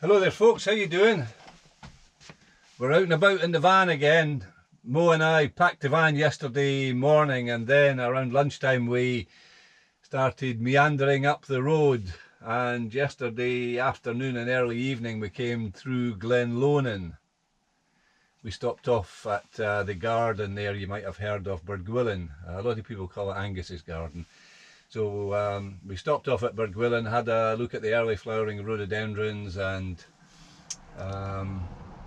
Hello there folks, how you doing? We're out and about in the van again. Mo and I packed the van yesterday morning, and then around lunchtime we started meandering up the road, and yesterday afternoon and early evening we came through Glenlonan. We stopped off at the garden there you might have heard of, Burgwillan. A lot of people call it Angus's garden. So we stopped off at Burgwillan, had a look at the early flowering rhododendrons and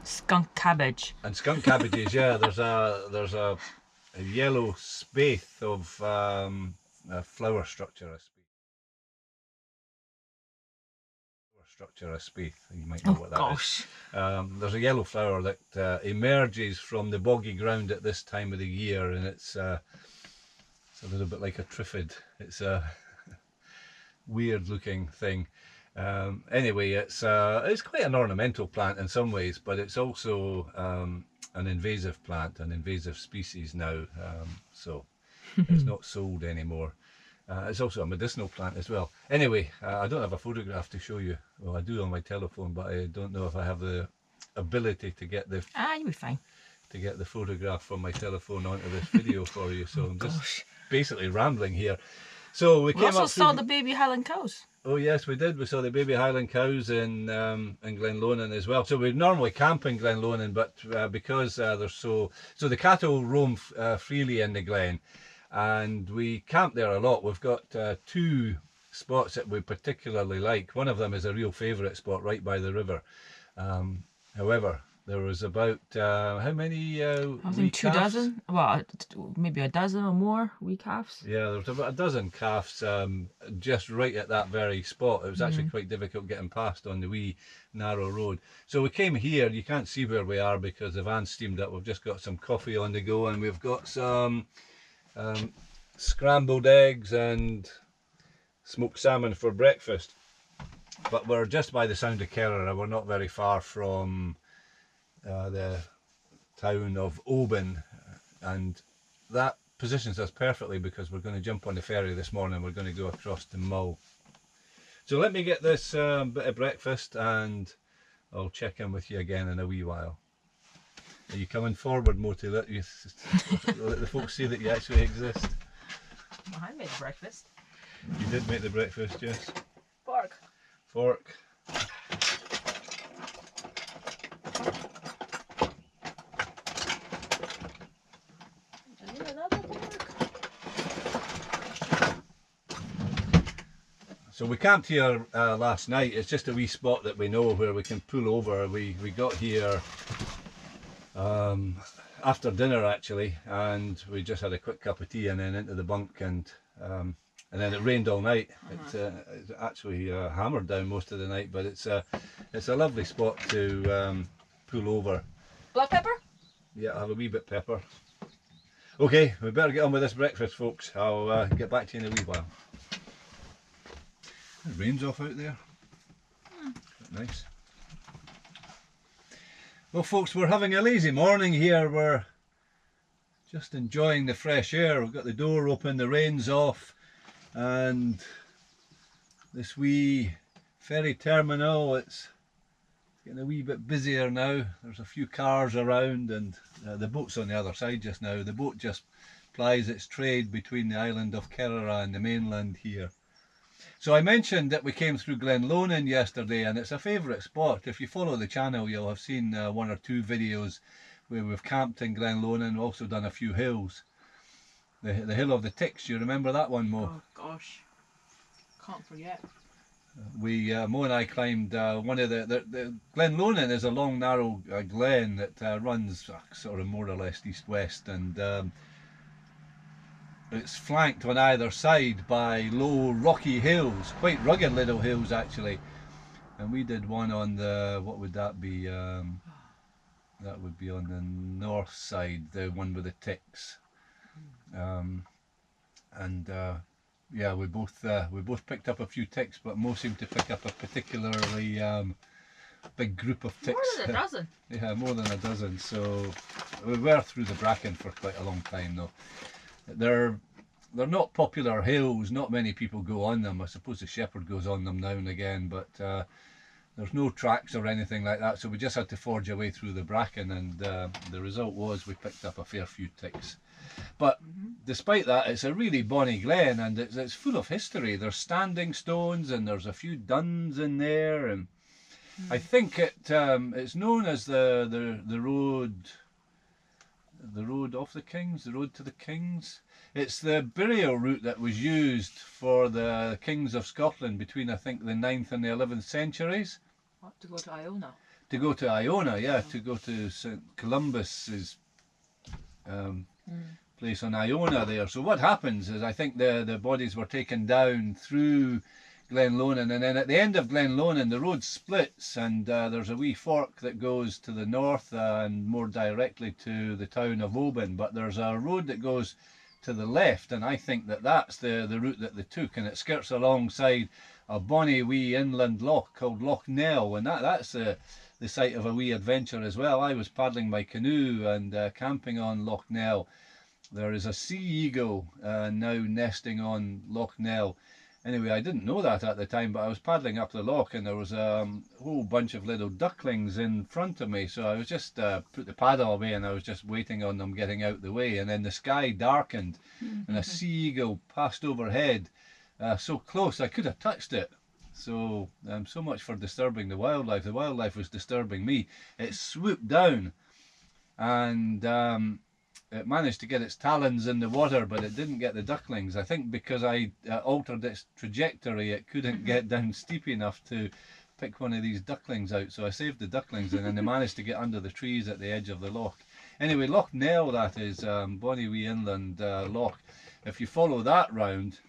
skunk cabbage. And skunk cabbages, yeah. There's a yellow spathe of a flower structure. You might know what that is. There's a yellow flower that emerges from the boggy ground at this time of the year, and it's a little bit like a triffid. It's a weird looking thing. Anyway, it's quite an ornamental plant in some ways, but it's also an invasive plant, an invasive species now, so it's not sold anymore. It's also a medicinal plant as well. Anyway, I don't have a photograph to show you. Well, I do on my telephone, but I don't know if I have the ability to get the You'll be fine. To get the photograph from my telephone onto this video for you. So I'm just basically rambling here. So we came also up saw the baby Highland cows. Oh yes, we did. We saw the baby Highland cows in Glenlonan as well. So we normally camp in Glenlonan, but because they're so the cattle roam freely in the glen, and we camp there a lot. We've got two spots that we particularly like. One of them is a real favourite spot right by the river. However, there was about how many? I think 2 dozen. Well, maybe a dozen or more wee calves. Yeah, there was about a dozen calves just right at that very spot. It was actually quite difficult getting past on the wee narrow road. So we came here. You can't see where we are because the van's steamed up. We've just got some coffee on the go, and we've got some scrambled eggs and smoked salmon for breakfast. But we're just by the Sound of Kerrera. We're not very far from the town of Oban, and that positions us perfectly because we're going to jump on the ferry this morning. We're going to go across to Mull. So let me get this bit of breakfast and I'll check in with you again in a wee while. Are you coming forward, Mo, to let the folks see that you actually exist? Well, I made breakfast. You did make the breakfast, yes. Fork. So we camped here last night. It's just a wee spot that we know where we can pull over. We got here after dinner actually, and we just had a quick cup of tea and then into the bunk, and then it rained all night. It's actually hammered down most of the night, but it's a lovely spot to pull over. Black pepper? Yeah, I'll have a wee bit pepper. Okay, we better get on with this breakfast, folks. I'll get back to you in a wee while. The rain's off out there. Quite nice. Well folks, we're having a lazy morning here. We're just enjoying the fresh air. We've got the door open, the rain's off, and this wee ferry terminal, it's getting a wee bit busier now. There's a few cars around, and the boat's on the other side just now. The boat just plies its trade between the island of Kerrera and the mainland here. So I mentioned that we came through Glenlonan yesterday, and it's a favourite spot. If you follow the channel, you'll have seen one or two videos where we've camped in Glenlonan. We've also done a few hills. The Hill of the Ticks, do you remember that one, Mo? Oh gosh, can't forget. Mo and I climbed one of the Glenlonan is a long narrow glen that runs sort of more or less east-west, and it's flanked on either side by low rocky hills, quite rugged little hills actually. And we did one on the, what would that be? That would be on the north side, the one with the ticks. Yeah, we both picked up a few ticks, but Mo seemed to pick up a particularly big group of ticks. More than a dozen. Yeah, more than a dozen. So we were through the bracken for quite a long time though. They're not popular hills, not many people go on them. I suppose the shepherd goes on them now and again, but there's no tracks or anything like that, so we just had to forge our way through the bracken, and the result was we picked up a fair few ticks. But despite that, it's a really bonny glen, and it's full of history. There's standing stones, and there's a few duns in there, and I think it's known as the road of the Kings, the road to the Kings. It's the burial route that was used for the Kings of Scotland between, I think, the 9th and the 11th centuries. What, to go to Iona? To go to Iona, yeah, to go to St. Columbus's place on Iona there. So what happens is, I think the bodies were taken down through Glenlownan, and then at the end of Glenlownan the road splits, and there's a wee fork that goes to the north and more directly to the town of Oban, but there's a road that goes to the left, and I think that's the route that they took, and it skirts alongside a bonny wee inland loch called Loch Nell, and that's the site of a wee adventure as well. I was paddling my canoe and camping on Loch Nell. There is a sea eagle now nesting on Loch Nell. Anyway, I didn't know that at the time, but I was paddling up the loch, and there was a whole bunch of little ducklings in front of me. So I was just put the paddle away, and I was just waiting on them getting out the way. And then the sky darkened, and a sea eagle passed overhead, so close I could have touched it. So so much for disturbing the wildlife. The wildlife was disturbing me. It swooped down, and it managed to get its talons in the water, but it didn't get the ducklings. I think because I altered its trajectory, it couldn't get down steep enough to pick one of these ducklings out. So I saved the ducklings, and then they managed to get under the trees at the edge of the loch. Anyway, Loch Nell, that is, bonny wee inland loch. If you follow that round,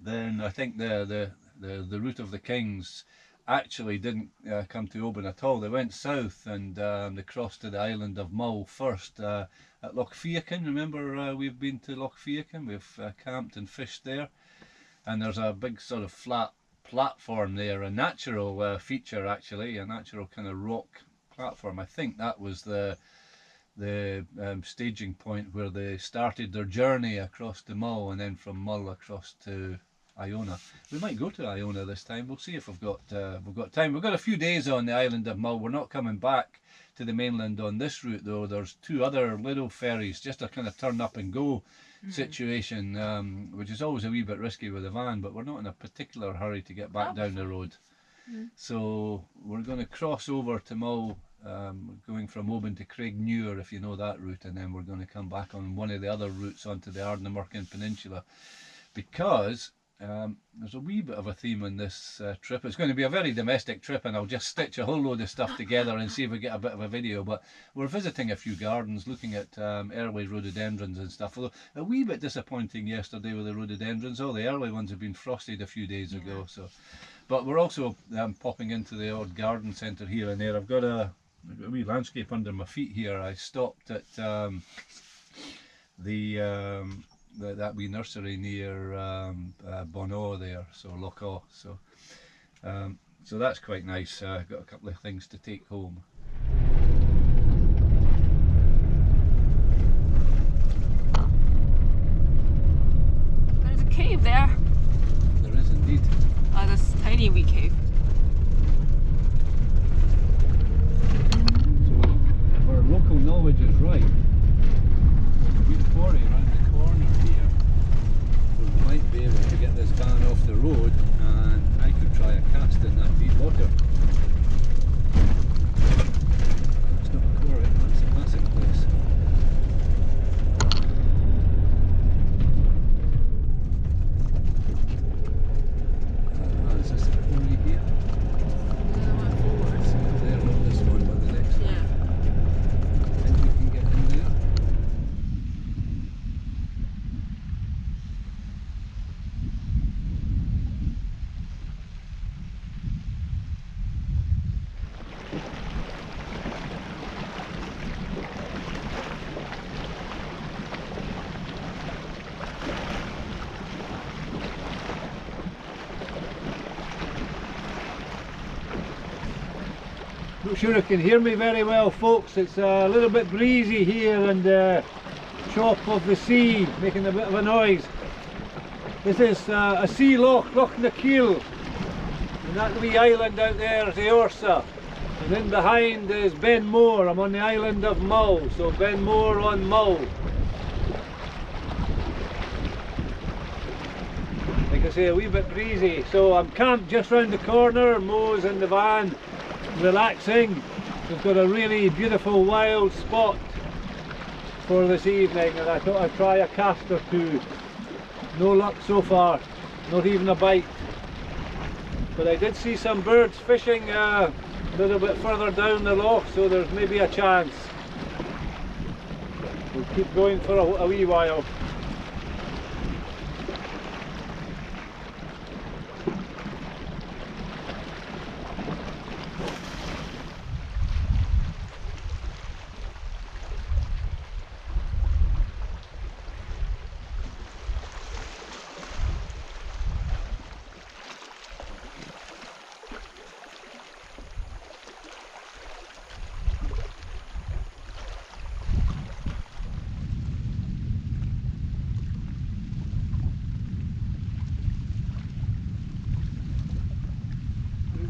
then I think the route of the Kings actually didn't come to Oban at all. They went south, and they crossed to the island of Mull first at Loch Fiachan. Remember, we've been to Loch Fiachan, we've camped and fished there, and there's a big sort of flat platform there, a natural feature actually, a natural kind of rock platform. I think that was the staging point where they started their journey across to Mull, and then from Mull across to Iona. We might go to Iona this time. We'll see if we've got time. We've got a few days on the island of Mull. We're not coming back to the mainland on this route though. There's 2 other little ferries, just a kind of turn up and go situation, which is always a wee bit risky with a van, but we're not in a particular hurry to get back down the road. So we're going to cross over to Mull, going from Oban to Craignewer, if you know that route, and then we're going to come back on one of the other routes onto the Ardnamurchan Peninsula, because there's a wee bit of a theme on this trip. It's going to be a very domestic trip, and I'll just stitch a whole load of stuff together and see if we get a bit of a video. But we're visiting a few gardens, looking at early rhododendrons and stuff. Although a wee bit disappointing yesterday with the rhododendrons. All the early ones have been frosted a few days ago. So, but we're also popping into the odd garden centre here and there. I've got a wee landscape under my feet here. I stopped at that wee nursery near Bono there, so Lochaw. So so that's quite nice. Got a couple of things to take home. There's a cave there. There is indeed. Oh, this tiny wee cave. So if our local knowledge is right, there's a wee quarry around the corner here. We might be able to get this van off the road, and I could try a cast in that deep water. That's not a quarry, that's a passing place. Is this a quarry here? There, not this one, but the next one. Yeah. Think we can get in there? Not sure you can hear me very well, folks. It's a little bit breezy here, and chop of the sea making a bit of a noise. This is a sea loch, Loch na Keil. And that wee island out there is Eorsa. And in behind is Ben More. I'm on the island of Mull, so Ben More on Mull. Like I say, a wee bit breezy. So I'm camped just round the corner, Mo's in the van, relaxing. We've got a really beautiful wild spot for this evening, and I thought I'd try a cast or two. No luck so far, not even a bite. But I did see some birds fishing a little bit further down the loch, so there's maybe a chance. We'll keep going for a wee while.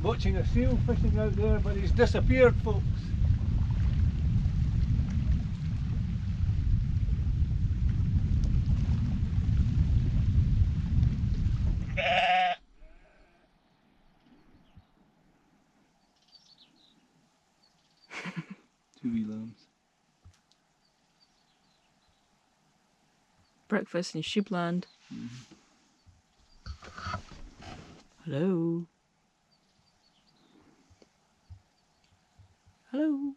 Watching a seal fishing out there, but he's disappeared, folks. Two wee lambs. Breakfast in sheepland. Hello. Hello.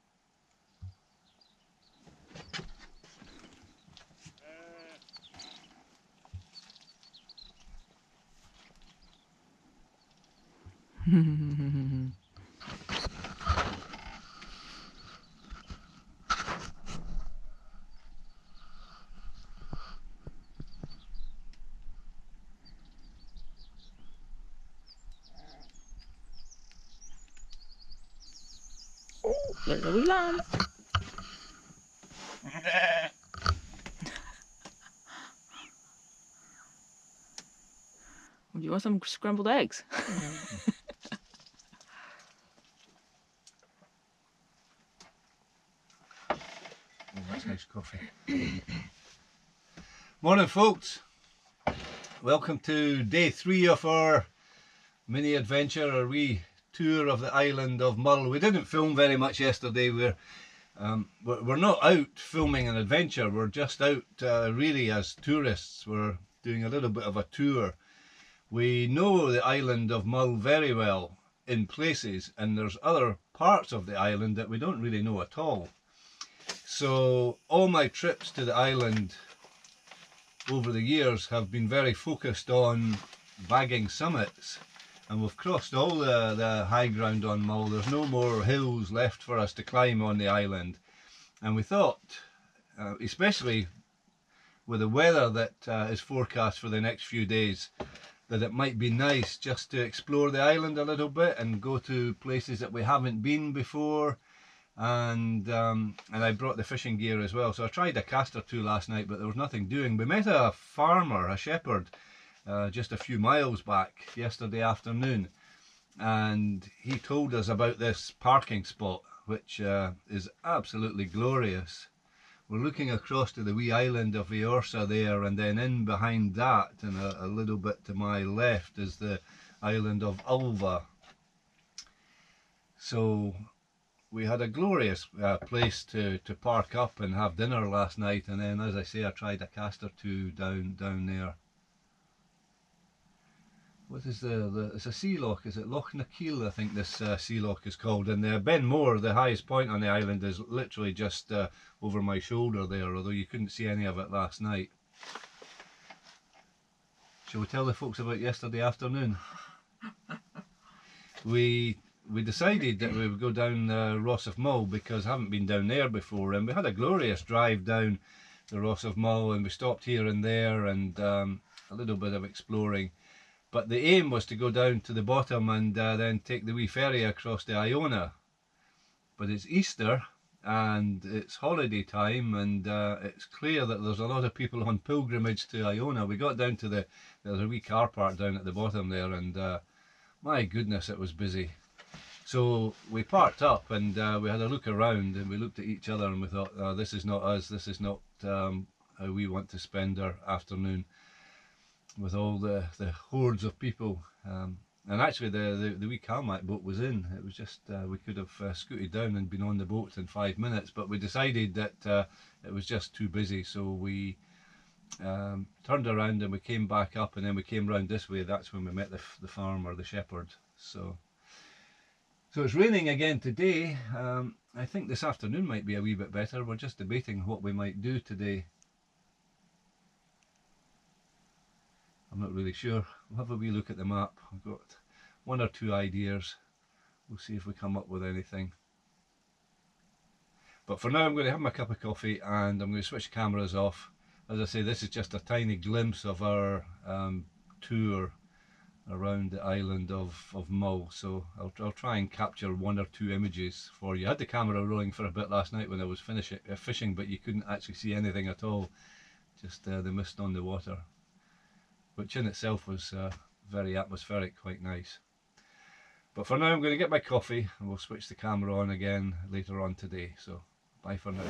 Oh, there's a wee lamb. Do you want some scrambled eggs? Oh, that's nice coffee. Morning, folks. Welcome to day 3 of our mini adventure, our wee tour of the island of Mull. We didn't film very much yesterday. We're not out filming an adventure. We're just out really as tourists. We're doing a little bit of a tour. We know the island of Mull very well in places, and there's other parts of the island that we don't really know at all. So all my trips to the island over the years have been very focused on bagging summits, and we've crossed all the high ground on Mull. There's no more hills left for us to climb on the island, and we thought, especially with the weather that is forecast for the next few days, that it might be nice just to explore the island a little bit and go to places that we haven't been before. And I brought the fishing gear as well, so I tried a cast or two last night, but there was nothing doing. We met a farmer, a shepherd, just a few miles back yesterday afternoon, and he told us about this parking spot, which is absolutely glorious. We're looking across to the wee island of Eorsa there, and then in behind that and a little bit to my left is the island of Ulva. So we had a glorious place to park up and have dinner last night, and then, as I say, I tried a cast or two down there. What is it's a sea loch, is it Loch na Keil, I think this sea loch is called, and Ben More, the highest point on the island, is literally just over my shoulder there, although you couldn't see any of it last night. Shall we tell the folks about yesterday afternoon? We decided that we would go down the Ross of Mull because I haven't been down there before, and we had a glorious drive down the Ross of Mull, and we stopped here and there and a little bit of exploring. But the aim was to go down to the bottom and then take the wee ferry across to Iona. But it's Easter and it's holiday time, and it's clear that there's a lot of people on pilgrimage to Iona. We got down to there's a wee car park down at the bottom there, and my goodness, it was busy. So we parked up and we had a look around, and we looked at each other and we thought, oh, this is not us, this is not how we want to spend our afternoon with all the hordes of people. And actually the wee Calmac boat was in. It was just, we could have scooted down and been on the boat in 5 minutes, but we decided that it was just too busy, so we turned around and we came back up, and then we came round this way. That's when we met the farmer, the shepherd. So it's raining again today. I think this afternoon might be a wee bit better. We're just debating what we might do today. I'm not really sure. We'll have a wee look at the map. I've got 1 or 2 ideas. We'll see if we come up with anything. But for now I'm going to have my cup of coffee and I'm going to switch cameras off. As I say, this is just a tiny glimpse of our tour around the island of Mull, so I'll try and capture 1 or 2 images for you. I had the camera rolling for a bit last night when I was fishing, but you couldn't actually see anything at all, just the mist on the water, which in itself was very atmospheric, quite nice. But for now I'm going to get my coffee and we'll switch the camera on again later on today, so bye for now.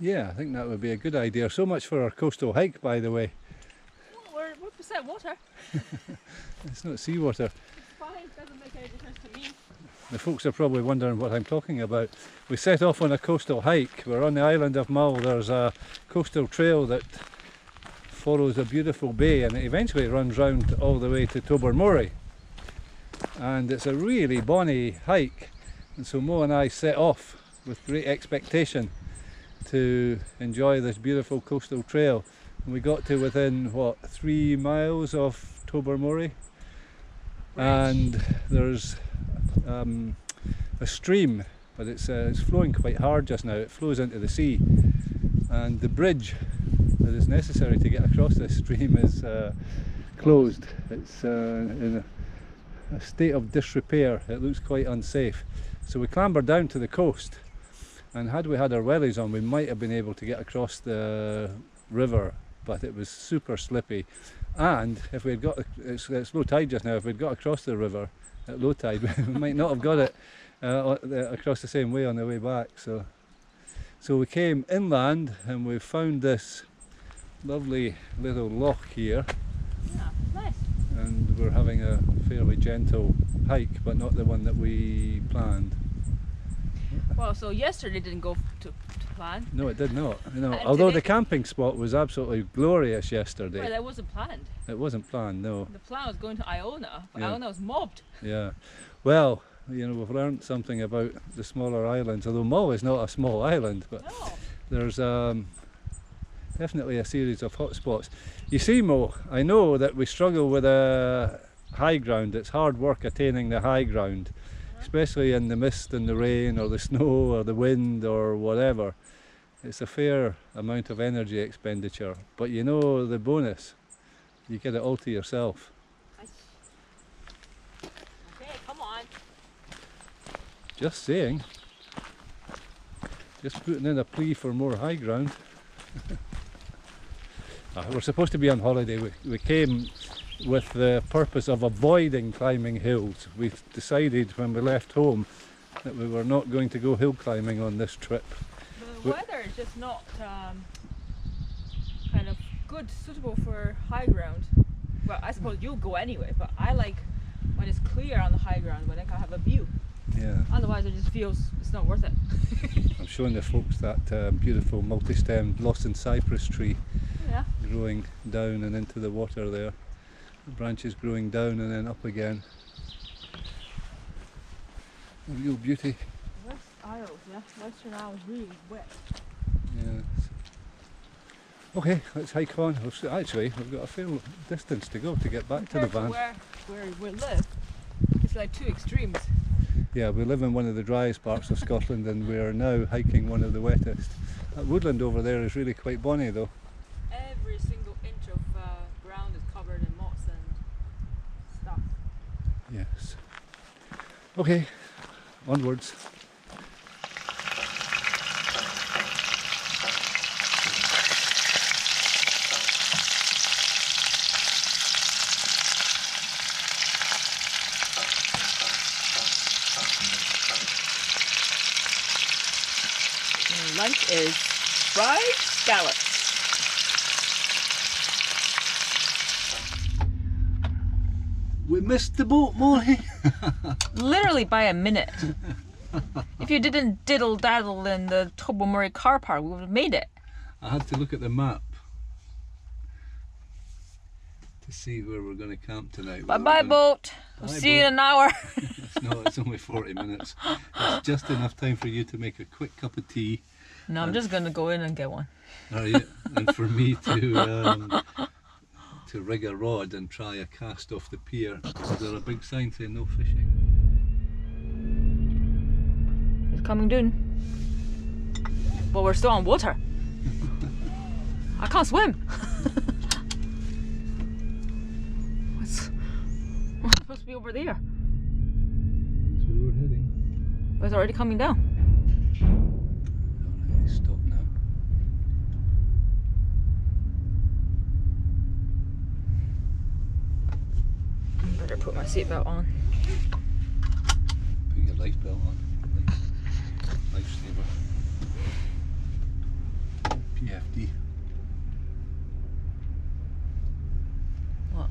Yeah, I think that would be a good idea. So much for our coastal hike, by the way. Well, we're beside water. It's not seawater. It's fine, it doesn't make any difference to me. The folks are probably wondering what I'm talking about. We set off on a coastal hike. We're on the island of Mull. There's a coastal trail that follows a beautiful bay and it eventually runs round all the way to Tobermory. And it's a really bonny hike. And so Mo and I set off with great expectation to enjoy this beautiful coastal trail, and we got to within what, 3 miles of Tobermory, and there's a stream, but it's flowing quite hard just now. It flows into the sea, and the bridge that is necessary to get across this stream is closed. It's in a state of disrepair. It looks quite unsafe, so we clambered down to the coast. and had we had our wellies on we might have been able to get across the river, but it was super slippy, and if we had got, it's low tide just now, if we'd got across the river at low tide we might not have got it across the same way on the way back. So we came inland and we found this lovely little loch here. Yeah, nice. And we're having a fairly gentle hike, but not the one that we planned. Well, so yesterday didn't go to plan. No, it did not. No. And Although today- the camping spot was absolutely glorious yesterday. Well, that wasn't planned. It wasn't planned, no. The plan was going to Iona, but Yeah. Iona was mobbed. Yeah. Well, you know, we've learned something about the smaller islands, although Mull is not a small island, but No. there's definitely a series of hot spots. You see, Mo, I know that we struggle with high ground. It's hard work attaining the high ground, especially in the mist and the rain or the snow or the wind or whatever. It's a fair amount of energy expenditure, but you know the bonus, you get it all to yourself. Okay, come on. Just saying. Just putting in a plea for more high ground. We're supposed to be on holiday. We came with the purpose of avoiding climbing hills. We decided when we left home that we were not going to go hill climbing on this trip. The weather is just not kind of good, suitable for high ground. Well, I suppose you'll go anyway, but I like when it's clear on the high ground, when I can have a view. Yeah, Otherwise, it just feels it's not worth it. I'm showing the folks that beautiful multi-stemmed Lawson cypress tree Yeah. growing down and into the water there. The branches growing down and then up again. A real beauty. West Isles, yeah. Western Isles is really wet. Yes. Okay, let's hike on. Actually, we've got a fair distance to go to get back to the Compared van. where we live, it's like two extremes. Yeah, we live in one of the driest parts of Scotland and we are now hiking one of the wettest. That woodland over there is really quite bonny though. Every single inch of ground is covered in moss and stuff. Yes. Okay, onwards. And lunch is fried scallops. We missed the boat, Molly. Literally by a minute. If you didn't diddle daddle in the Tobermory car park, we would have made it. I had to look at the map to see where we're going to camp tonight. Bye bye, boat. We'll Bye, see you in boat. an hour. No, it's only 40 minutes. It's just enough time for you to make a quick cup of tea. No, I'm just gonna go in and get one. Are you? And for me to rig a rod and try a cast off the pier. Is there a big sign saying no fishing? It's coming down. But we're still on water. I can't swim. We're supposed to be over there. That's where we're heading. But it's already coming down. Alright, stop now. Better put my seatbelt on. Put your life belt on. Lifesaver. PFD. What?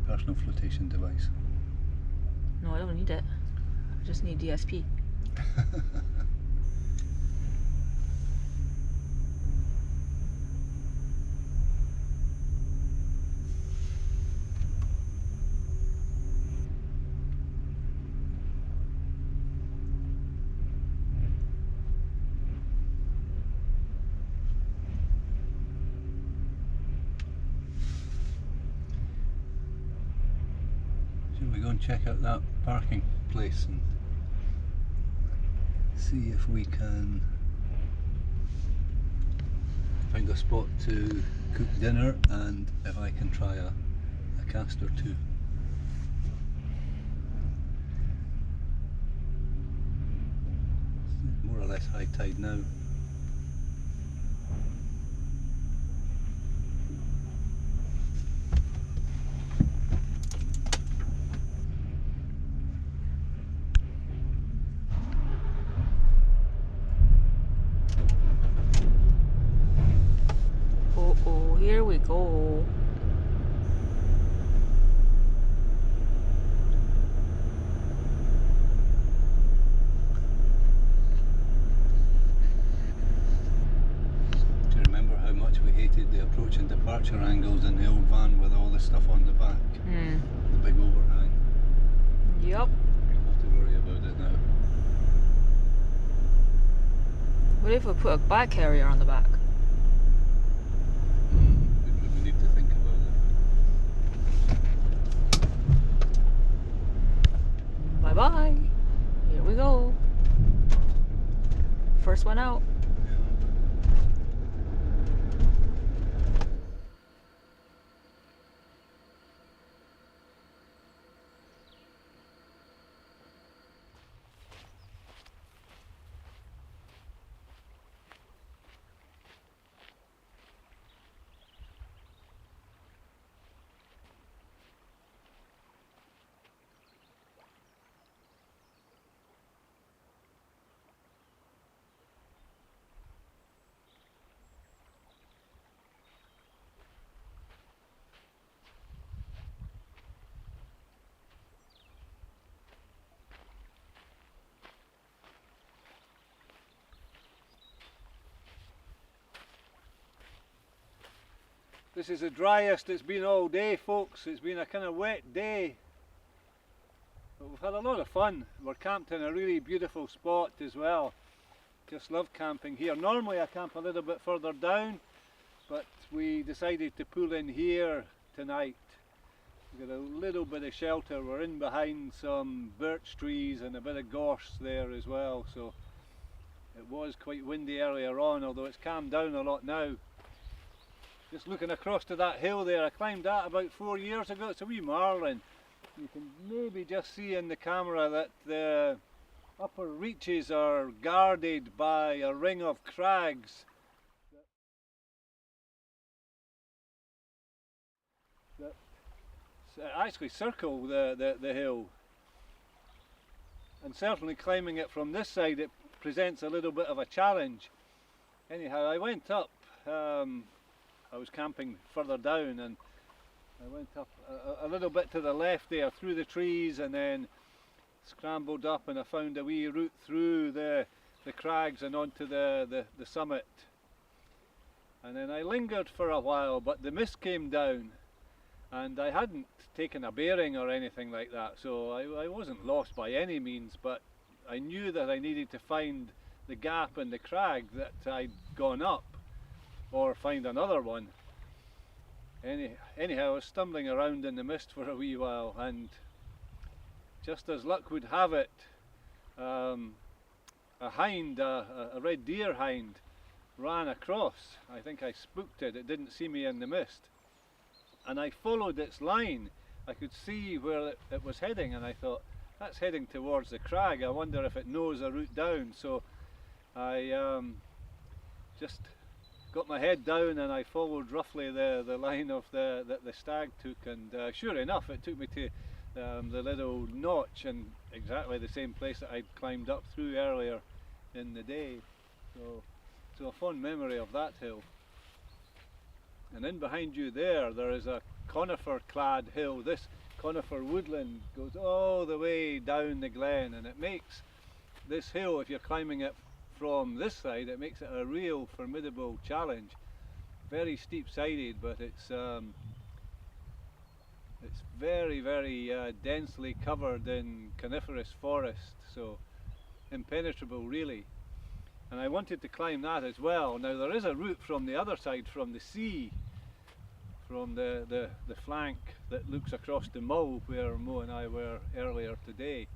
Personal flotation device. No, I don't need it. I just need DSP. Should we go and check out that parking place and see if we can find a spot to cook dinner and if I can try a cast or two. More or less this high tide now. Oh, here we go. Do you remember how much we hated the approach and departure angles in the old van with all the stuff on the back? The big overhang. Yep. Don't have to worry about it now. What if we put a bag carrier on the back? We need to think about it. Bye bye. Here we go. First one out. This is the driest it's been all day, folks. It's been a kind of wet day, but we've had a lot of fun. We're camped in a really beautiful spot as well. Just love camping here. Normally I camp a little bit further down, but we decided to pull in here tonight. We've got a little bit of shelter. We're in behind some birch trees and a bit of gorse there as well, so it was quite windy earlier on, although it's calmed down a lot now. Just looking across to that hill there, I climbed that about 4 years ago. It's a wee marlin. You can maybe just see in the camera that the upper reaches are guarded by a ring of crags that actually circle the hill. And certainly climbing it from this side, it presents a little bit of a challenge. Anyhow, I went up. I was camping further down, and I went up a little bit to the left there through the trees, and then scrambled up, and I found a wee route through the crags and onto the summit. And then I lingered for a while, but the mist came down, and I hadn't taken a bearing or anything like that, so I wasn't lost by any means, but I knew that I needed to find the gap in the crag that I'd gone up, or find another one. Anyhow, I was stumbling around in the mist for a wee while, and just as luck would have it, a hind, a red deer hind, ran across. I think I spooked it. It didn't see me in the mist, and I followed its line. I could see where it was heading, and I thought, that's heading towards the crag. I wonder if it knows a route down. So I just got my head down, and I followed roughly the line of the stag took, and sure enough it took me to the little notch, and exactly the same place that I'd climbed up through earlier in the day. So a fond memory of that hill. And in behind you there is a conifer clad hill. This conifer woodland goes all the way down the glen, and it makes this hill, if you're climbing it from this side, it makes it a real formidable challenge. Very steep sided, but it's very, very densely covered in coniferous forest, so impenetrable really. And I wanted to climb that as well. Now there is a route from the other side, from the sea, from the flank that looks across the Mull, where Mo and I were earlier today.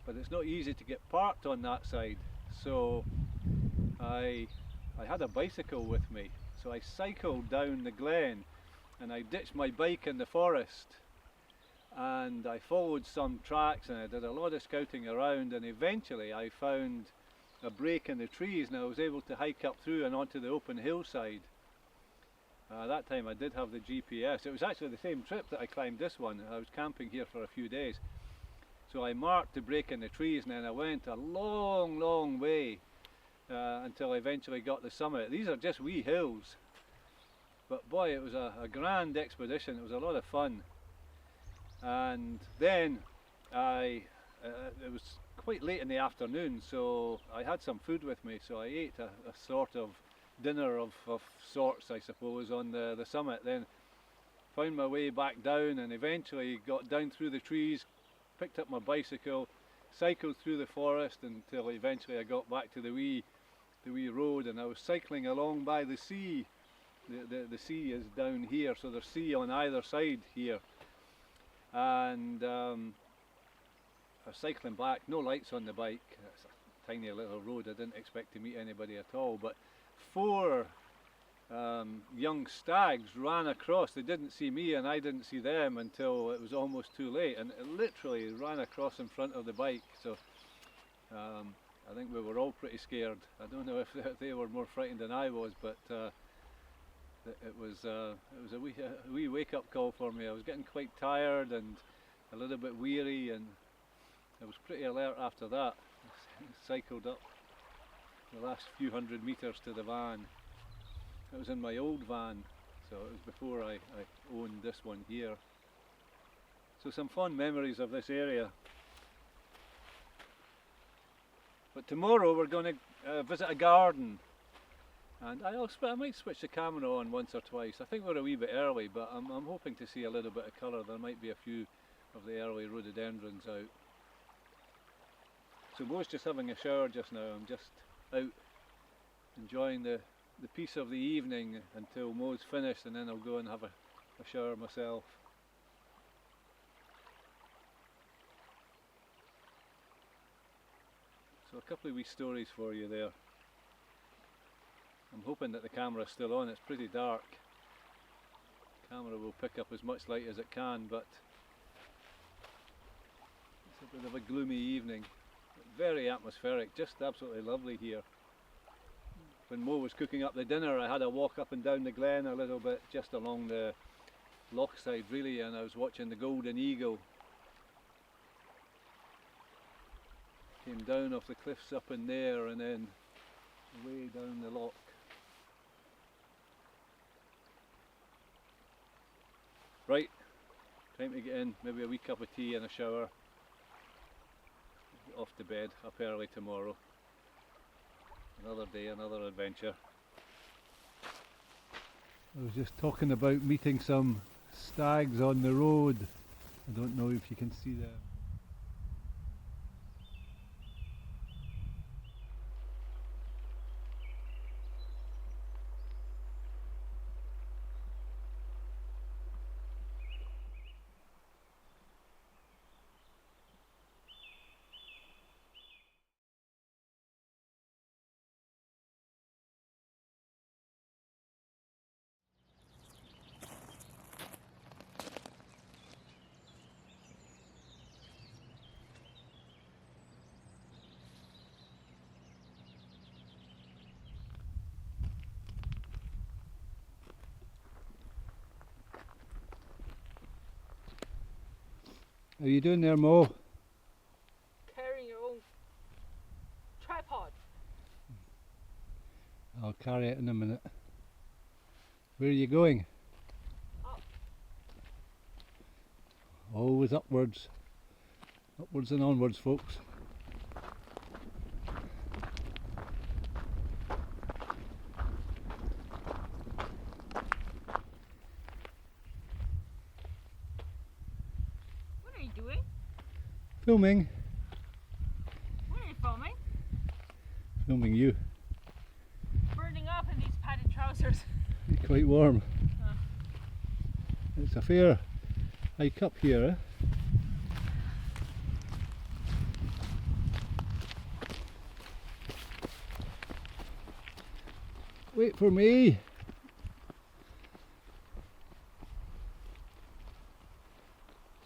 But it's not easy to get parked on that side, so I had a bicycle with me, so I cycled down the glen, and I ditched my bike in the forest, and I followed some tracks, and I did a lot of scouting around, and eventually I found a break in the trees, and I was able to hike up through and onto the open hillside. That time I did have the GPS. It was actually the same trip that I climbed this one. I was camping here for a few days. So I marked the break in the trees, and then I went a long way until I eventually got the summit. These are just wee hills, but boy, it was a grand expedition. It was a lot of fun. And then it was quite late in the afternoon, so I had some food with me, so I ate a sort of dinner of sorts, I suppose, on the summit. Then found my way back down and eventually got down through the trees, picked up my bicycle, cycled through the forest until eventually I got back to the wee road, and I was cycling along by the sea. The sea is down here, so there's sea on either side here. And I was cycling back, no lights on the bike. It's a tiny little road, I didn't expect to meet anybody at all, but 4 young stags ran across. They didn't see me and I didn't see them until it was almost too late, and it literally ran across in front of the bike. So I think we were all pretty scared. I don't know if they were more frightened than I was, but it was a wee wake-up call for me. I was getting quite tired and a little bit weary, and I was pretty alert after that. I cycled up the last few hundred meters to the van. It was in my old van, so it was before I owned this one here. So some fond memories of this area. But tomorrow we're going to visit a garden, and I might switch the camera on once or twice. I think we're a wee bit early, but I'm hoping to see a little bit of colour. There might be a few of the early rhododendrons out. So Mo's just having a shower just now. I'm just out enjoying the peace of the evening until Mo's finished, and then I'll go and have a shower myself. So a couple of wee stories for you there. I'm hoping that the camera's still on. It's pretty dark. The camera will pick up as much light as it can, but it's a bit of a gloomy evening. Very atmospheric, just absolutely lovely here. When Mo was cooking up the dinner, I had a walk up and down the glen a little bit, just along the loch side really, and I was watching the golden eagle. Came down off the cliffs up in there and then way down the loch. Right, time to get in, maybe a wee cup of tea and a shower. Off to bed, up early tomorrow. Another day, another adventure. I was just talking about meeting some stags on the road. I don't know if you can see them. How you doing there, Mo? Carrying your own tripod. I'll carry it in a minute. Where are you going? Up. Always upwards. Upwards and onwards, folks. What are you doing? Filming. What are you filming? Filming you. Burning up in these padded trousers. It's quite warm. Oh. It's a fair hike up here, eh? Wait for me!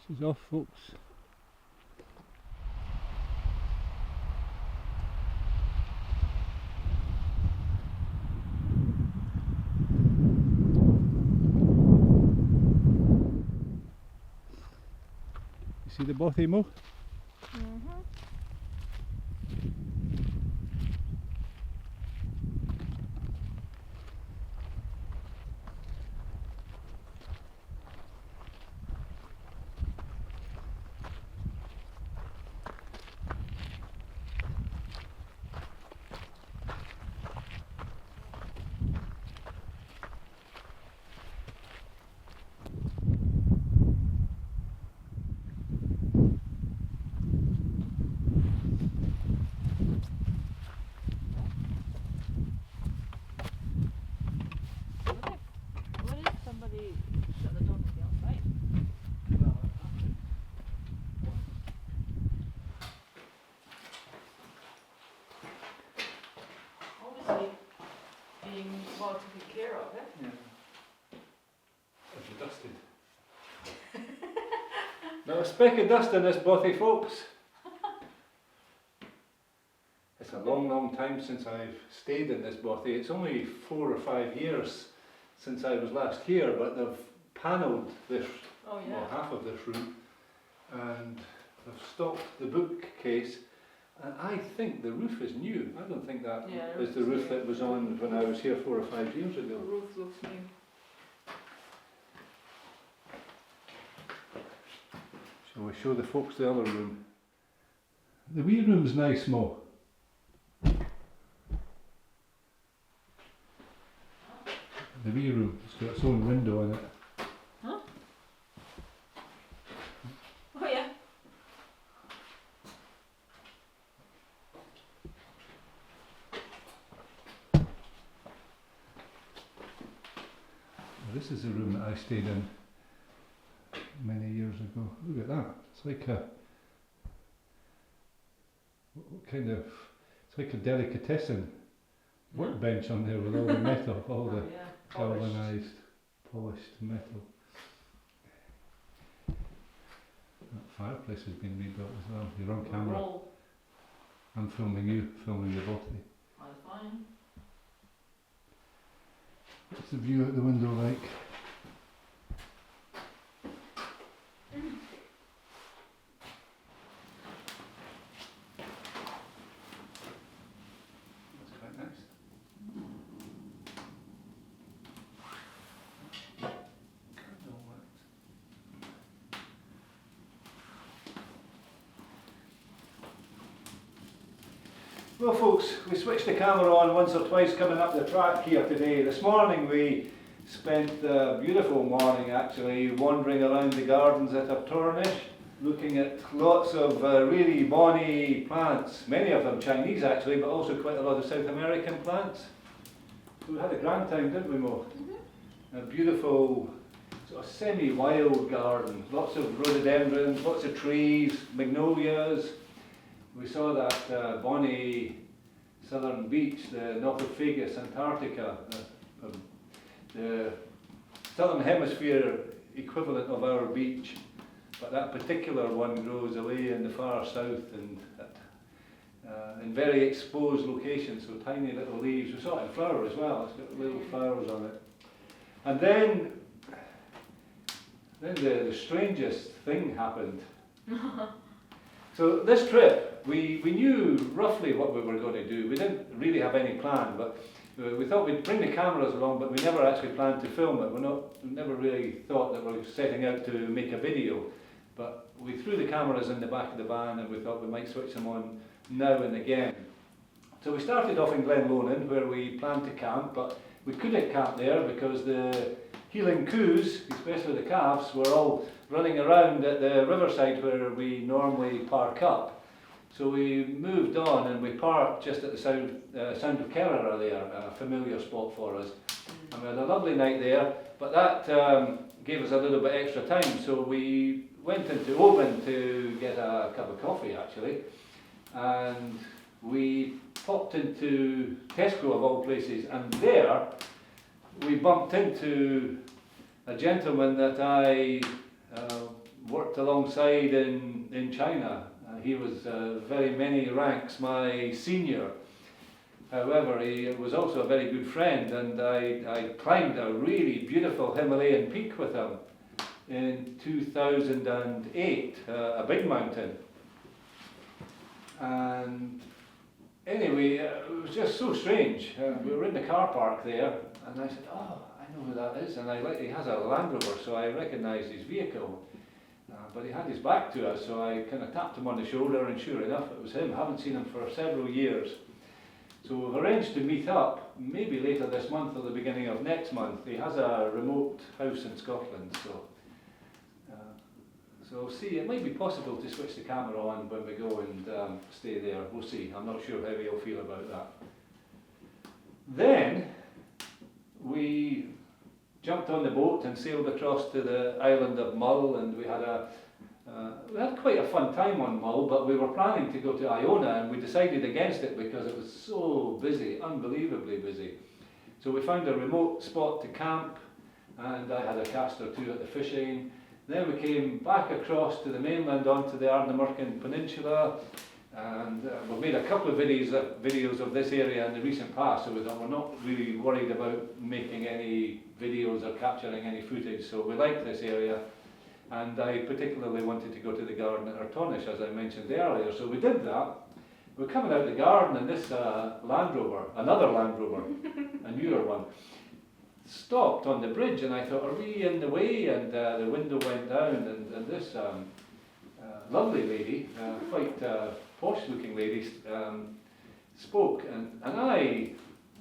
She's off, folks. See the bothy, Mo? Mm-hmm. What if somebody shut the door from the outside? Obviously, being well taken care of, eh? Yeah. If you dusted. Not a speck of dust in this bothy, folks. It's a long, long time since I've stayed in this bothy. It's only 4 or 5 years since I was last here, but they've panelled this, Oh yeah. well, half of this room, and they've stocked the bookcase, and I think the roof is new. I don't think that Yeah, is the roof that was on when I was here 4 or 5 years The ago. roof looks new. Shall we show the folks the other room? The wee room's nice, Mo. The wee room, it's got its own window in it. Huh? Oh yeah. This is the room that I stayed in many years ago. Look at that. It's like a what kind of, it's like a delicatessen workbench on there with all the metal, all the yeah. galvanised, polished metal. That fireplace has been rebuilt as well. You're on camera. Roll. I'm filming you, filming the bothy. That's fine. What's the view out the window like? That's quite nice. Candle light. Well folks, we switched the camera on once or twice coming up the track here today. This morning we spent a beautiful morning actually wandering around the gardens at Tornish, looking at lots of really bonny plants, many of them Chinese actually, but also quite a lot of South American plants. So we had a grand time, didn't we, Mo? Mm-hmm. A beautiful sort of semi-wild garden, lots of rhododendrons, lots of trees, magnolias. We saw that bonny southern beach, the Nothofagus Antarctica, the southern hemisphere equivalent of our beach, but that particular one grows away in the far south and in very exposed locations, so tiny little leaves. We saw it in flower as well, it's got little flowers on it. And then the strangest thing happened. So this trip, we knew roughly what we were going to do. We didn't really have any plan, but we thought we'd bring the cameras along, but we never actually planned to film it. We never really thought that we were setting out to make a video. But we threw the cameras in the back of the van and we thought we might switch them on now and again. So we started off in Glenlonan where we planned to camp, but we couldn't camp there because the heeling coos, especially the calves, were all running around at the riverside where we normally park up. So we moved on and we parked just at the Sound of Kerrera there, a familiar spot for us. And we had a lovely night there, but that gave us a little bit extra time, so we went into Oban to get a cup of coffee actually, and we popped into Tesco of all places, and there we bumped into a gentleman that I worked alongside in China. He was very many ranks my senior. However, he was also a very good friend, and I climbed a really beautiful Himalayan peak with him. in 2008, a big mountain. And anyway, it was just so strange. We were in the car park there, and I said, "Oh, I know who that is." And he has a Land Rover, so I recognised his vehicle. But he had his back to us, so I kind of tapped him on the shoulder, and sure enough, it was him. I haven't seen him for several years. So we've arranged to meet up, maybe later this month or the beginning of next month. He has a remote house in Scotland, so see, it might be possible to switch the camera on when we go and stay there. We'll see. I'm not sure how he'll feel about that. Then we jumped on the boat and sailed across to the island of Mull, and we had quite a fun time on Mull, but we were planning to go to Iona, and we decided against it because it was so busy, unbelievably busy. So we found a remote spot to camp, and I had a cast or two at the fishing. Then we came back across to the mainland onto the Ardnamurchan Peninsula, and we've made a couple of videos of this area in the recent past, so we're not really worried about making any videos or capturing any footage, so we like this area. And I particularly wanted to go to the garden at Artonish, as I mentioned earlier, so we did that. We're coming out of the garden, and this Land Rover, another Land Rover, a newer one, stopped on the bridge, and I thought, are we in the way? And the window went down, and this lovely lady, quite posh looking lady, spoke, and I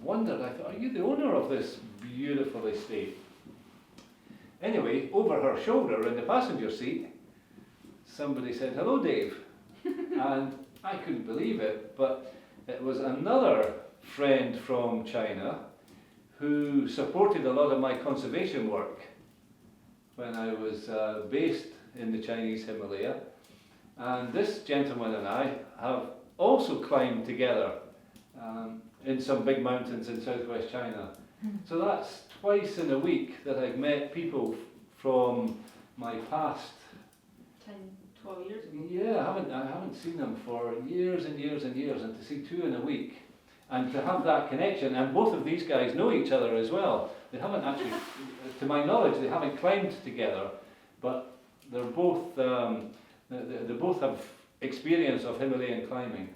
wondered, I thought, are you the owner of this beautiful estate? Anyway, over her shoulder in the passenger seat, somebody said, "Hello, Dave." And I couldn't believe it, but it was another friend from China who supported a lot of my conservation work when I was based in the Chinese Himalaya. And this gentleman and I have also climbed together in some big mountains in southwest China. So that's twice in a week that I've met people from my past. 10, 12 years ago? Yeah, I haven't seen them for years and years and years, and to see two in a week, and to have that connection, and both of these guys know each other as well. They haven't actually, to my knowledge, they haven't climbed together, but they're both, they both have experience of Himalayan climbing.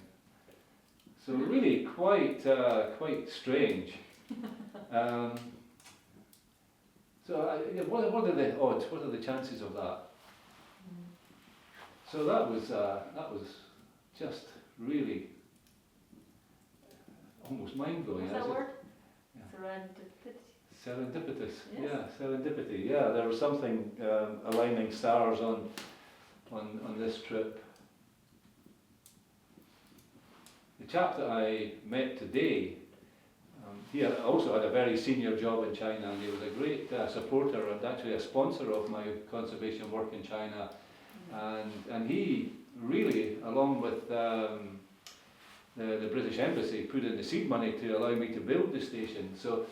So really quite strange. What are the odds? What are the chances of that? So that was just really almost mind blowing. What's that word? Yeah. Serendipitous. Serendipitous. Yes. Yeah, serendipity. Yeah, there was something aligning stars on this trip. The chap that I met today, he also had a very senior job in China, and he was a great supporter and actually a sponsor of my conservation work in China. And he really, along with the British Embassy, put in the seed money to allow me to build the station. So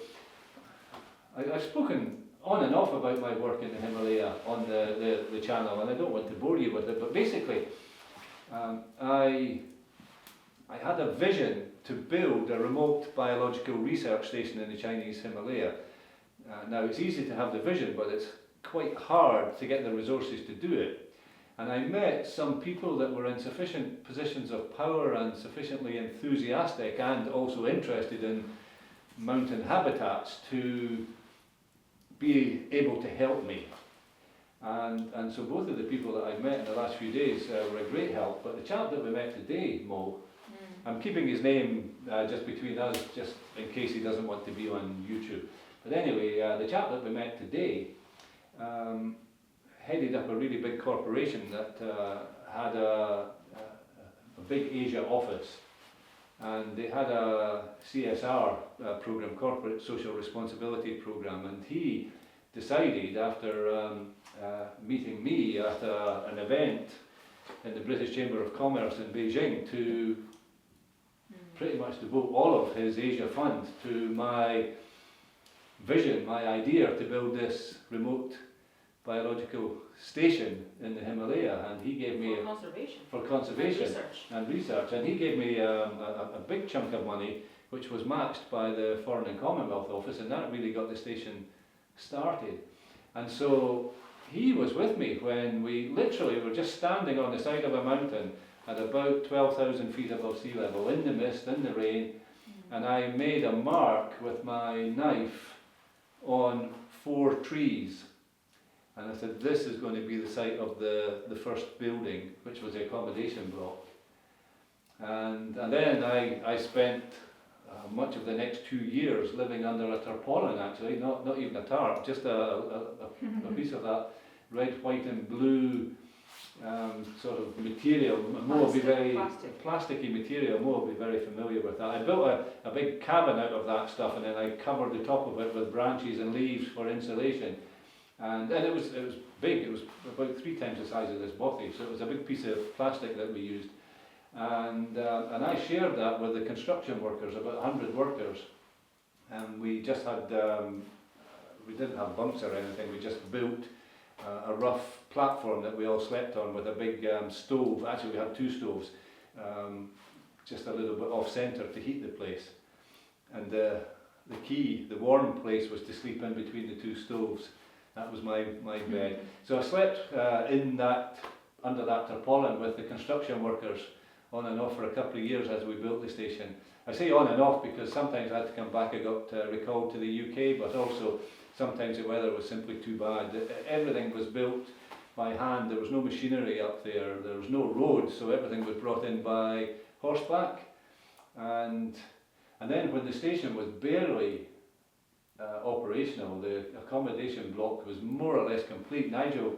I've spoken on and off about my work in the Himalaya on the channel, and I don't want to bore you with it, but basically I had a vision to build a remote biological research station in the Chinese Himalaya. Now it's easy to have the vision, but it's quite hard to get the resources to do it. And I met some people that were in sufficient positions of power and sufficiently enthusiastic and also interested in mountain habitats to be able to help me. And so both of the people that I've met in the last few days were a great help. But the chap that we met today, Mo, I'm keeping his name just between us, just in case he doesn't want to be on YouTube. But anyway, the chap that we met today headed up a really big corporation that had a big Asia office, and they had a CSR program, corporate social responsibility program, and he decided after meeting me at an event in the British Chamber of Commerce in Beijing to pretty much devote all of his Asia fund to my vision, my idea to build this remote biological station in the Himalaya, and he gave me for conservation and research, and he gave me a big chunk of money, which was matched by the Foreign and Commonwealth Office, and that really got the station started. And so he was with me when we literally were just standing on the side of a mountain at about 12,000 feet above sea level, in the mist, in the rain, and I made a mark with my knife on 4 trees. And I said, this is going to be the site of the first building, which was the accommodation block. And then I spent much of the next 2 years living under a tarpaulin, actually, not even a tarp, just a piece of that red, white and blue sort of material. Mo will be very plasticky material. Mo will be very familiar with that. I built a big cabin out of that stuff, and then I covered the top of it with branches and leaves for insulation. And it was big. It was about 3 times the size of this bothy, so it was a big piece of plastic that we used. And I shared that with the construction workers, about 100 workers. And we just had, we didn't have bunks or anything, we just built a rough platform that we all slept on with a big stove. Actually, we had 2 stoves, just a little bit off centre to heat the place. And the warm place was to sleep in between the 2 stoves. That was my bed. So I slept under that tarpaulin with the construction workers on and off for a couple of years as we built the station. I say on and off because sometimes I had to come back. I got recalled to the UK, but also sometimes the weather was simply too bad. Everything was built by hand. There was no machinery up there. There was no road, so everything was brought in by horseback. And then when the station was barely operational, the accommodation block was more or less complete. Nigel,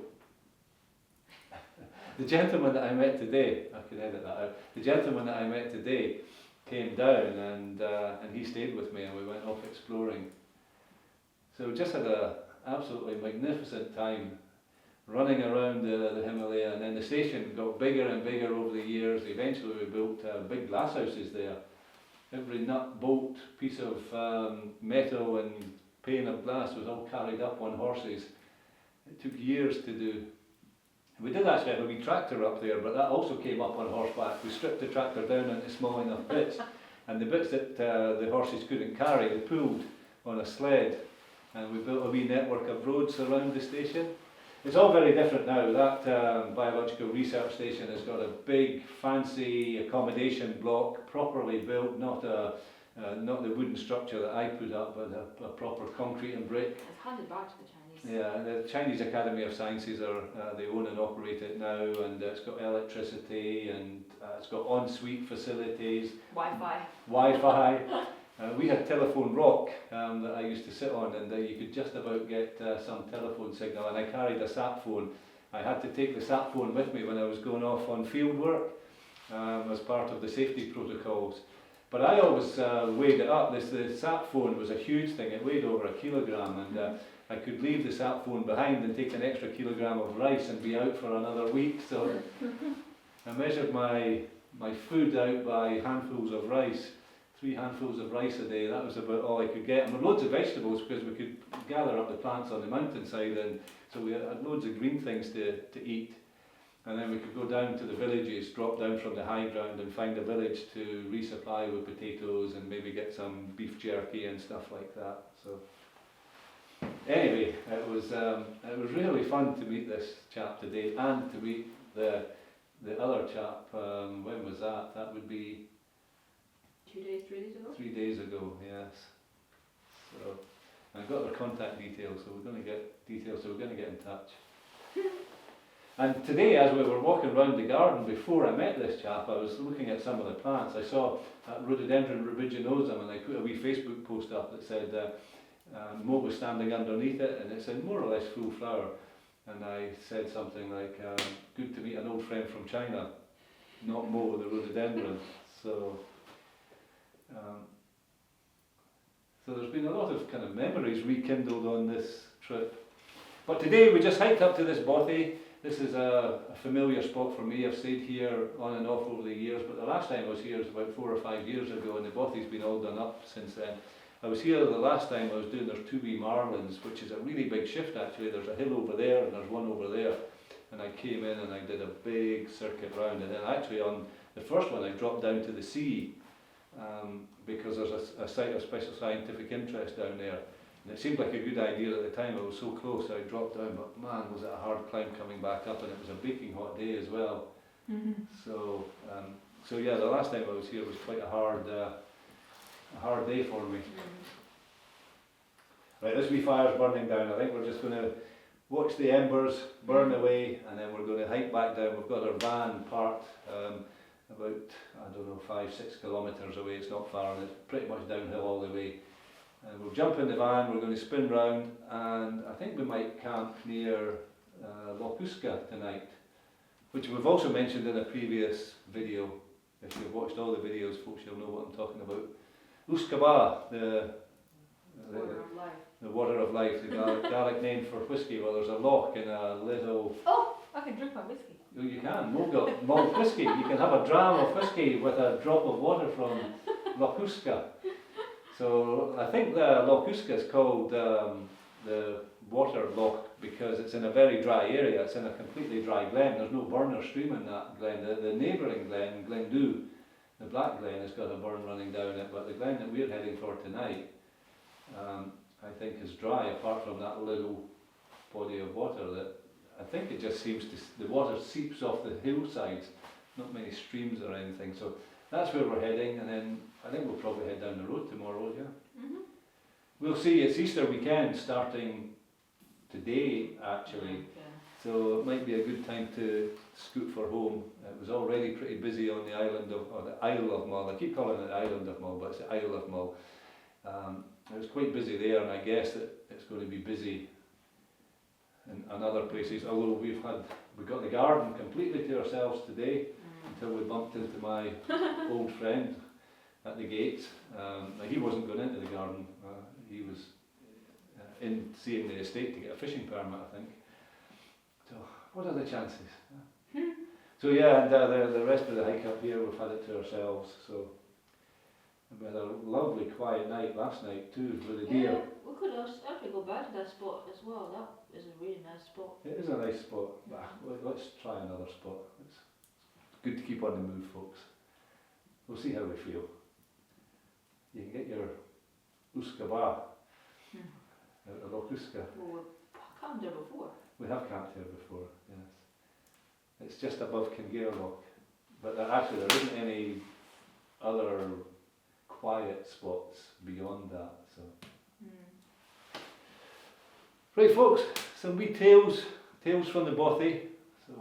the gentleman that I met today, I can edit that out, the gentleman that I met today came down and he stayed with me and we went off exploring. So we just had an absolutely magnificent time running around the Himalaya, and then the station got bigger and bigger over the years. Eventually we built big glass houses there. Every nut, bolt, piece of metal and pane of glass was all carried up on horses. It took years to do. We did actually have a wee tractor up there, but that also came up on horseback. We stripped the tractor down into small enough bits, and the bits that the horses couldn't carry, they pulled on a sled, and we built a wee network of roads around the station. It's all very different now. That biological research station has got a big, fancy accommodation block, properly built, not the wooden structure that I put up, but a proper concrete and brick. It's handed back to the Chinese. Yeah, the Chinese Academy of Sciences they own and operate it now, and it's got electricity, and it's got ensuite facilities. Wi-Fi. We had telephone rock that I used to sit on, and you could just about get some telephone signal, and I carried a sat phone. I had to take the sat phone with me when I was going off on field work as part of the safety protocols. But I always weighed it up. The sat phone was a huge thing. It weighed over 1 kilogram, and I could leave the sat phone behind and take an extra kilogram of rice and be out for another week. So I measured my food out by handfuls of rice, 3 handfuls of rice a day. That was about all I could get. And loads of vegetables because we could gather up the plants on the mountainside, and so we had loads of green things to eat. And then we could go down to the villages, drop down from the high ground and find a village to resupply with potatoes and maybe get some beef jerky and stuff like that. So anyway, it was really fun to meet this chap today, and to meet the other chap. When was that? That would be 2 days, 3 days ago? 3 days ago, yes. So I got their contact details, so we're going to get in touch. And today, as we were walking around the garden before I met this chap, I was looking at some of the plants. I saw rhododendron rubiginosum, and I put a wee Facebook post up that said Mo was standing underneath it, and it said more or less full flower. And I said something like, good to meet an old friend from China, not Mo the rhododendron. So there's been a lot of kind of memories rekindled on this trip. But today we just hiked up to this bothy. This is a familiar spot for me. I've stayed here on and off over the years, but the last time I was here was about 4 or 5 years ago, and the bothy's been all done up since then. I was here the last time I was doing, there's 2 wee marlins, which is a really big shift actually. There's a hill over there and there's one over there. And I came in and I did a big circuit round, and then actually on the first one I dropped down to the sea because there's a site of special scientific interest down there. And it seemed like a good idea at the time. I was so close I dropped down, but man, was it a hard climb coming back up, and it was a baking hot day as well. So, so yeah, the last time I was here was quite a hard day for me. Right, this wee fire's burning down. I think we're just going to watch the embers burn away, and then we're going to hike back down. We've got our van parked about, I don't know, 5-6 kilometres away. It's not far, and it's pretty much downhill all the way. And we'll jump in the van, we're going to spin round, and I think we might camp near Loch Uska tonight, which we've also mentioned in a previous video. If you've watched all the videos, folks, you'll know what I'm talking about. Uskaba, the water of life, the Gaelic name for whiskey. Well, there's a loch in a little... Oh, I can drink my whiskey. Oh, you can. Mulled whiskey. You can have a dram of whiskey with a drop of water from Loch Uska. So I think the Loch Uska is called the water loch because it's in a very dry area. It's in a completely dry glen. There's no burn or stream in that glen. The neighbouring glen, Glendu, the Black Glen, has got a burn running down it, but the glen that we're heading for tonight, I think is dry, apart from that little body of water that I think it just seems to, the water seeps off the hillsides, not many streams or anything. So that's where we're heading, and then I think we'll probably head down the road tomorrow, yeah. We'll see, it's Easter weekend starting today actually, so it might be a good time to scoot for home. It was already pretty busy on the island of, or the Isle of Mull. I keep calling it the island of Mull, but it's the Isle of Mull. It was quite busy there, and I guess that it's going to be busy in other places, although we got the garden completely to ourselves today until we bumped into my old friend at the gates. He wasn't going into the garden, he was in seeing the estate to get a fishing permit, I think. So what are the chances? So yeah, and the rest of the hike up here we've had it to ourselves. So we had a lovely quiet night last night too with the deer. Yeah, we could actually go back to that spot as well. That is a really nice spot. It is a nice spot. Let's try another spot. It's good to keep on the move, folks. We'll see how we feel. You can get your Uskaba out of Loch Uska. Well, we've camped there before. We have camped here before, yes. It's just above Kingairloch, but there isn't any other quiet spots beyond that. So, right, folks, some wee tales from the bothy. So,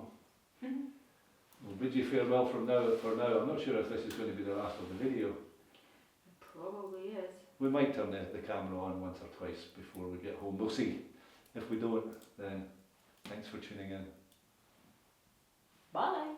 we'll bid you farewell for now. I'm not sure if this is going to be the last of the video. It probably is. We might turn the camera on once or twice before we get home. We'll see. If we don't, then thanks for tuning in. Bye.